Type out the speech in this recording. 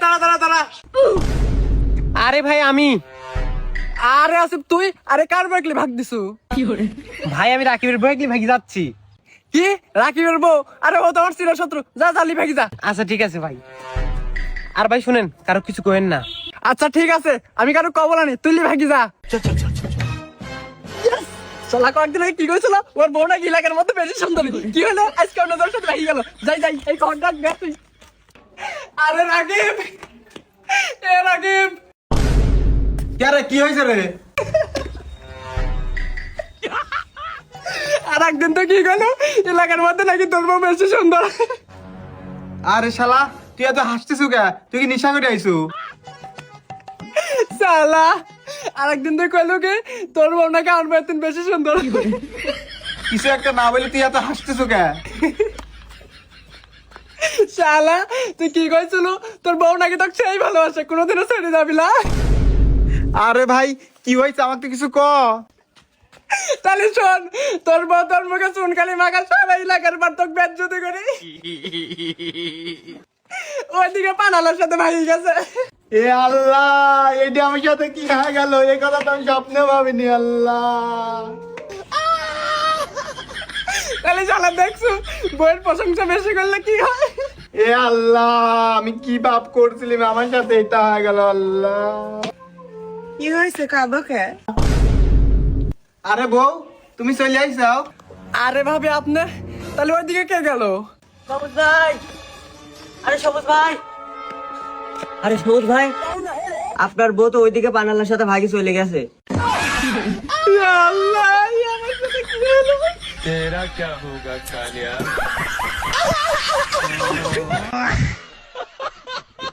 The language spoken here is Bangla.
দাঁড়া দাঁড়া দাঁড়া। আরে ভাই আমি। আরে আসিফ তুই, আরে কার বাইকলি ভাগ দিছু? ভাই আমি রাকিবের বাইকলি ভাগি যাচ্ছি। কি রাকিবের বউ? আরে ও তো আমার চির শত্রু, যা জালি ভাগি যা। আচ্ছা ঠিক আছে ভাই। আর ভাই শুনেন, কারো কিছু কইেন না। আচ্ছা ঠিক আছে, আমি কারো কবল আনি, তুই ভাগি যা। শালা কয়েকদিন আগে কি কইছিল, ওর বউ নাকি এলাকার মধ্যে বেশি সুন্দরী। কি হলো আজকে অন্য দল সাথে ভাগি গেল। যাই যাই, এই কন্ট্রাক্ট দে তুই। আরে রাকিব, এ রাকিব। কে কি হয়েছে রে? আর একদিন তো কি গেল, এলাকার মধ্যে নাকি তোর বউ বেশি সুন্দর। আরে শালা তুই এত হাসতেছু কে? তুই কি নিশা করে আইছু? শালা আরেকদিন তো কইলো কি তোর বউ নাকি আমার বেতন বেশি সুন্দর। কিছু একটা না বলে তুই এত হাসতেছু কে? শালা তুই কি কইছিল, তোর বউ নাকি তোকে সেই ভালোবাসে, কোনোদিনও ছেড়ে যাবি না। আরে ভাই কি হয়েছে আমাকে তো কিছু ক। তাহলে শোন, তোর বউ তোর মুখে চুনকালি মাখা সারা এলাকার পর তোকে বেজ্জতি করে ওইদিকে পানালার সাথে ভাগি গেছে। এ আল্লাহ, এটা আমার সাথে কি হয়ে গেল? এই কথা তো আমি স্বপ্নেও ভাবিনি। আল্লাহ, তাহলে শালা দেখছো বউয়ের প্রশংসা বেশি করলে কি হয়। এ আল্লাহ, আমি কি পাপ করছিলাম, আমার সাথে এটা হয়ে গেল। আল্লাহ, কি হয়েছে কাঁদো কে? আরে বউ তুমি চলে আইসাও। আরে ভাবি আপনি, তাহলে ওইদিকে কে গেল? সবুজ ভাই, আরে সবুজ ভাই, আরে সবুজ ভাই, আপনার বউ তো ওইদিকে পানালার সাথে ভাগি চলে গেছে। আল্লাহ, আমার সাথে কি হলো? तेरा क्या होगा कालिया।